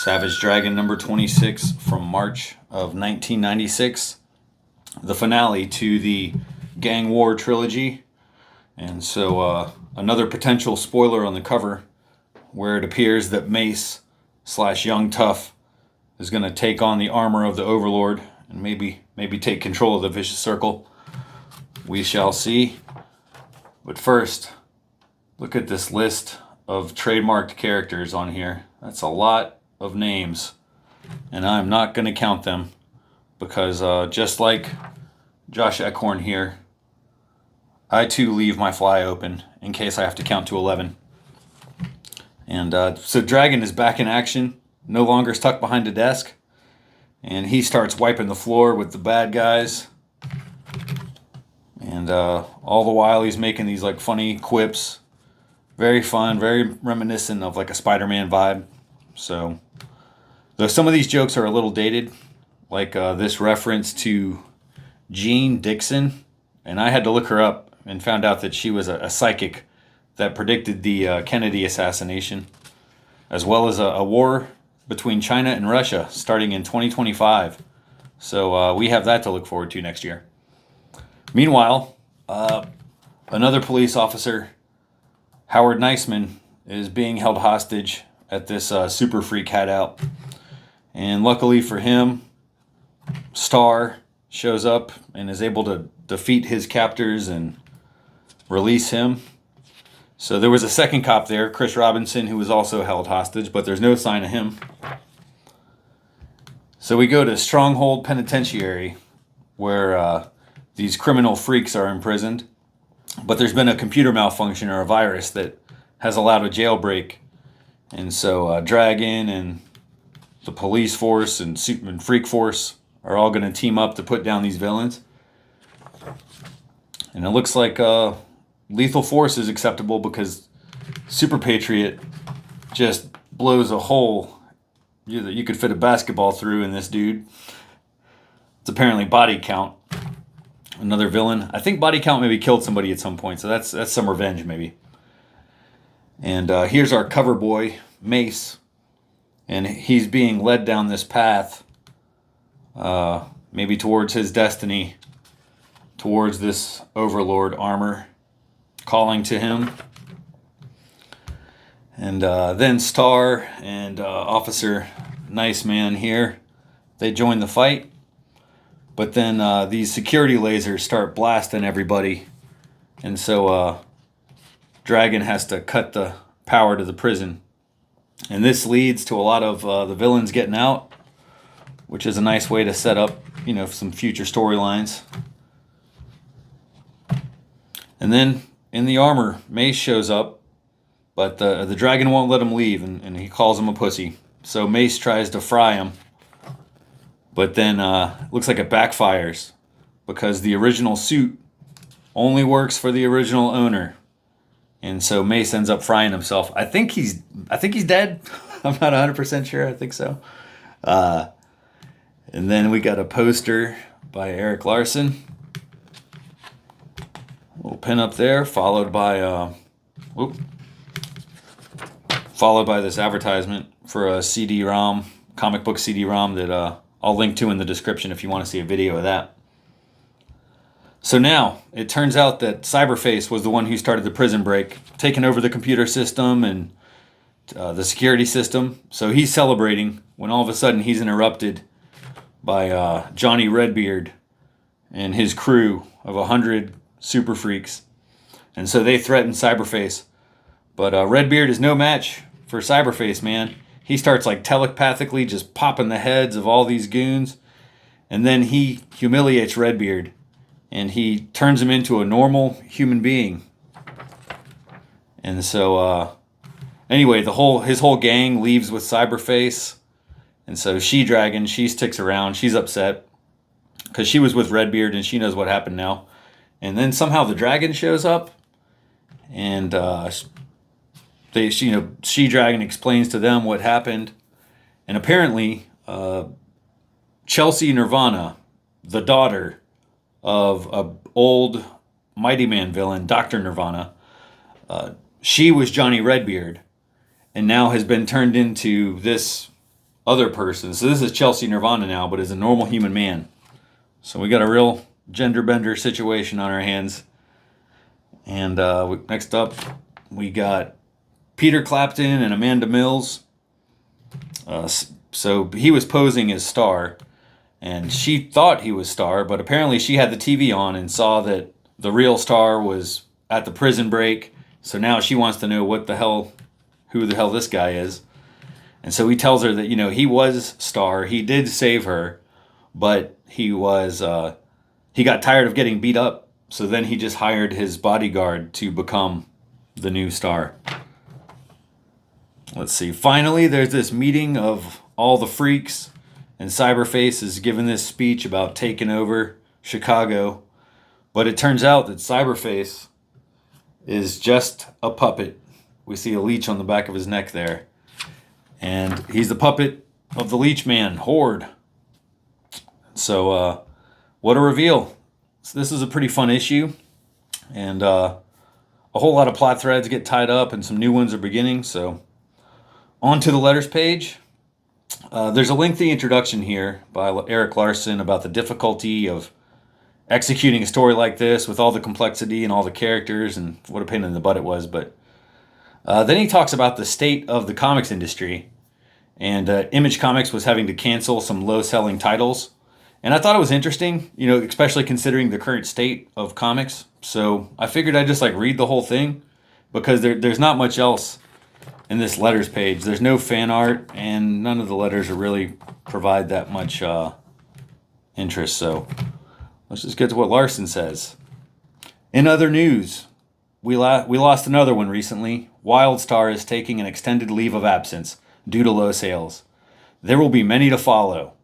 Savage Dragon number 26 from March of 1996. The finale to the Gang War trilogy. And so another potential spoiler on the cover where it appears that Mace / Young Tough is going to take on the armor of the Overlord and maybe take control of the Vicious Circle. We shall see. But first, look at this list of trademarked characters on here. That's a lot of names, and I'm not going to count them because just like Josh Eckhorn here, I too leave my fly open in case I have to count to 11. And so Dragon is back in action, no longer stuck behind a desk, and he starts wiping the floor with the bad guys. And all the while he's making these like funny quips. Very fun, very reminiscent of like a Spider-Man vibe. So, though some of these jokes are a little dated, like this reference to Jean Dixon, and I had to look her up and found out that she was a psychic that predicted the Kennedy assassination, as well as a war between China and Russia starting in 2025. So we have that to look forward to next year. Meanwhile, another police officer, Howard Neisman, is being held hostage at this Super Freak hideout. And luckily for him, Star shows up and is able to defeat his captors and release him. So there was a second cop there, Chris Robinson, who was also held hostage, but there's no sign of him. So we go to Stronghold Penitentiary, where these criminal freaks are imprisoned. But there's been a computer malfunction or a virus that has allowed a jailbreak. And so Dragon and the police force and Superman Freak Force are all going to team up to put down these villains. And it looks like lethal force is acceptable because Super Patriot just blows a hole that you could fit a basketball through in this dude. It's apparently Body Count. Another villain. I think Body Count maybe killed somebody at some point, so that's some revenge maybe. And here's our cover boy, Mace. And he's being led down this path, maybe towards his destiny, towards this Overlord armor, calling to him. And then Star and Officer Niceman here, they join the fight. But then these security lasers start blasting everybody. And so Dragon has to cut the power to the prison. And this leads to a lot of the villains getting out, which is a nice way to set up, some future storylines. And then in the armor, Mace shows up, but the Dragon won't let him leave, and he calls him a pussy. So Mace tries to fry him. But then looks like it backfires because the original suit only works for the original owner. And so Mace ends up frying himself. I think he's dead. I'm not 100% sure. I think so. And then we got a poster by Eric Larson. A little pin up there, followed by this advertisement for a CD-ROM, comic book CD-ROM that I'll link to in the description if you want to see a video of that. So now, it turns out that Cyberface was the one who started the prison break, taking over the computer system and the security system. So he's celebrating when all of a sudden he's interrupted by Johnny Redbeard and his crew of 100 super freaks. And so they threaten Cyberface. But Redbeard is no match for Cyberface, man. He starts like telepathically just popping the heads of all these goons. And then he humiliates Redbeard. And he turns him into a normal human being. And so, anyway, his whole gang leaves with Cyberface. And so She-Dragon, she sticks around. She's upset. Because she was with Redbeard and she knows what happened now. And then somehow the dragon shows up. And She-Dragon explains to them what happened. And apparently, Chelsea Nirvana, the daughter of an old Mighty Man villain, Dr. Nirvana, she was Johnny Redbeard. And now has been turned into this other person. So this is Chelsea Nirvana now, but as a normal human man. So we got a real gender bender situation on our hands. And next up, we got Peter Clapton and Amanda Mills. So he was posing as Star, and she thought he was Star, but apparently she had the TV on and saw that the real Star was at the prison break. So now she wants to know who the hell this guy is. And so he tells her that, he was Star. He did save her, but he got tired of getting beat up. So then he just hired his bodyguard to become the new Star. Let's see. Finally, there's this meeting of all the freaks, and Cyberface is giving this speech about taking over Chicago. But it turns out that Cyberface is just a puppet. We see a leech on the back of his neck there. And he's the puppet of the Leech Man, Horde. So, what a reveal. So this is a pretty fun issue. And a whole lot of plot threads get tied up and some new ones are beginning. So, on to the letters page. There's a lengthy introduction here by Eric Larson about the difficulty of executing a story like this with all the complexity and all the characters, and what a pain in the butt it was. But then he talks about the state of the comics industry, and Image Comics was having to cancel some low-selling titles. And I thought it was interesting, especially considering the current state of comics. So I figured I'd just read the whole thing, because there's not much else in this letters page. There's no fan art, and none of the letters really provide that much interest. So let's just get to what Larson says. In other news, we lost another one recently. WildStar is taking an extended leave of absence due to low sales. There will be many to follow.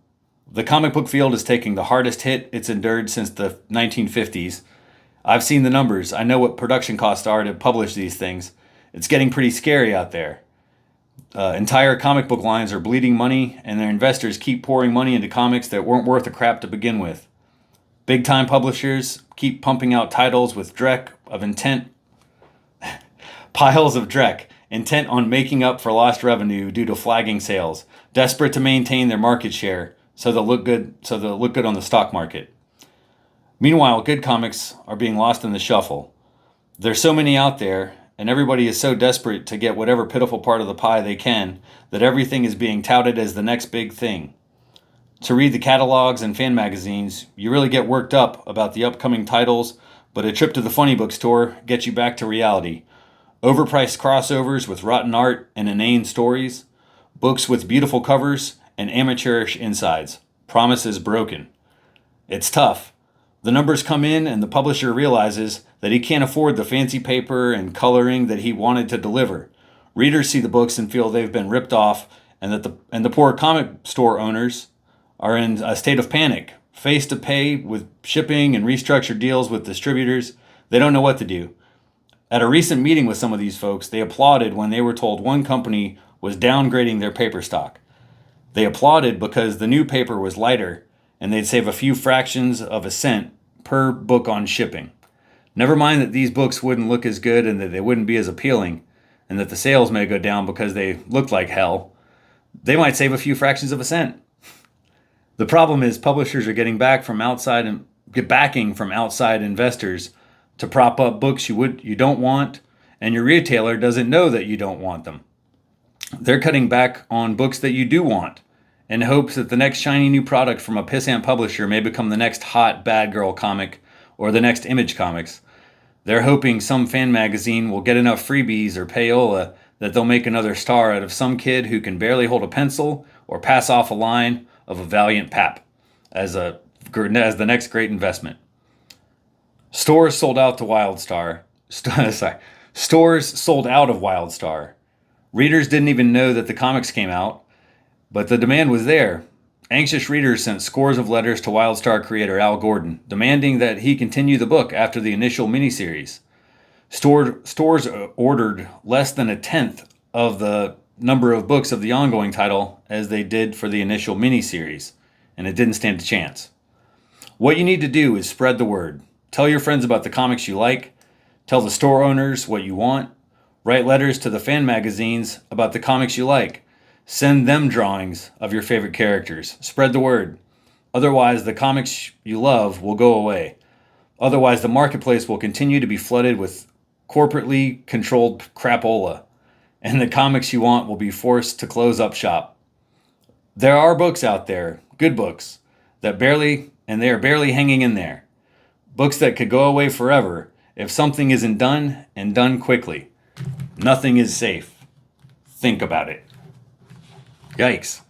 The comic book field is taking the hardest hit it's endured since the 1950s. I've seen the numbers. I know what production costs are to publish these things. It's getting pretty scary out there. Entire comic book lines are bleeding money, and their investors keep pouring money into comics that weren't worth a crap to begin with. Big-time publishers keep pumping out titles with piles of dreck, intent on making up for lost revenue due to flagging sales, desperate to maintain their market share so they'll look good on the stock market. Meanwhile, good comics are being lost in the shuffle. There's so many out there, and everybody is so desperate to get whatever pitiful part of the pie they can that everything is being touted as the next big thing. To read the catalogs and fan magazines, you really get worked up about the upcoming titles, but a trip to the funny book store gets you back to reality. Overpriced crossovers with rotten art and inane stories, books with beautiful covers and amateurish insides. Promises broken. It's tough. The numbers come in and the publisher realizes that he can't afford the fancy paper and coloring that he wanted to deliver. Readers see the books and feel they've been ripped off, and that the poor comic store owners are in a state of panic. Faced to pay with shipping and restructured deals with distributors, they don't know what to do. At a recent meeting with some of these folks, they applauded when they were told one company was downgrading their paper stock. They applauded because the new paper was lighter and they'd save a few fractions of a cent per book on shipping. Never mind that these books wouldn't look as good and that they wouldn't be as appealing, and that the sales may go down because they looked like hell. They might save a few fractions of a cent. The problem is publishers are getting backing from outside investors to prop up books you don't want, and your retailer doesn't know that you don't want them. They're cutting back on books that you do want, in hopes that the next shiny new product from a pissant publisher may become the next hot bad girl comic or the next Image Comics. They're hoping some fan magazine will get enough freebies or payola that they'll make another star out of some kid who can barely hold a pencil or pass off a line of a valiant pap as the next great investment. Stores sold out of WildStar. Readers didn't even know that the comics came out, but the demand was there. Anxious readers sent scores of letters to WildStar creator Al Gordon, demanding that he continue the book after the initial miniseries. Stores ordered less than a tenth of the number of books of the ongoing title as they did for the initial miniseries, and it didn't stand a chance. What you need to do is spread the word. Tell your friends about the comics you like. Tell the store owners what you want. Write letters to the fan magazines about the comics you like. Send them drawings of your favorite characters. Spread the word. Otherwise, the comics you love will go away. Otherwise, the marketplace will continue to be flooded with corporately controlled crapola, and the comics you want will be forced to close up shop. There are books out there, good books, they are barely hanging in there. Books that could go away forever if something isn't done and done quickly. Nothing is safe. Think about it. Yikes.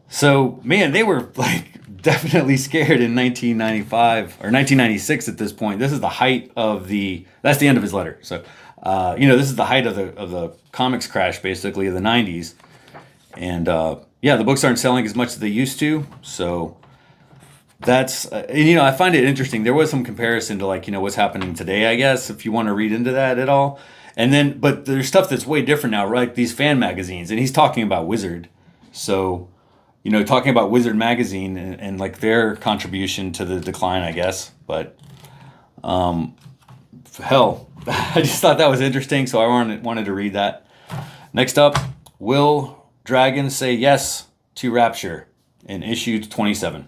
So, man, they were like definitely scared in 1995 or 1996 at this point. This is the height of that's the end of his letter. So, this is the height of the comics crash, basically, of the 90s. And, the books aren't selling as much as they used to. So that's, I find it interesting. There was some comparison to what's happening today, I guess, if you want to read into that at all. And then, but there's stuff that's way different now, right? These fan magazines, and he's talking about Wizard. So, talking about Wizard magazine and like their contribution to the decline, I guess. But, hell, I just thought that was interesting. So I wanted to read that. Next up, will Dragons say yes to Rapture in issue 27?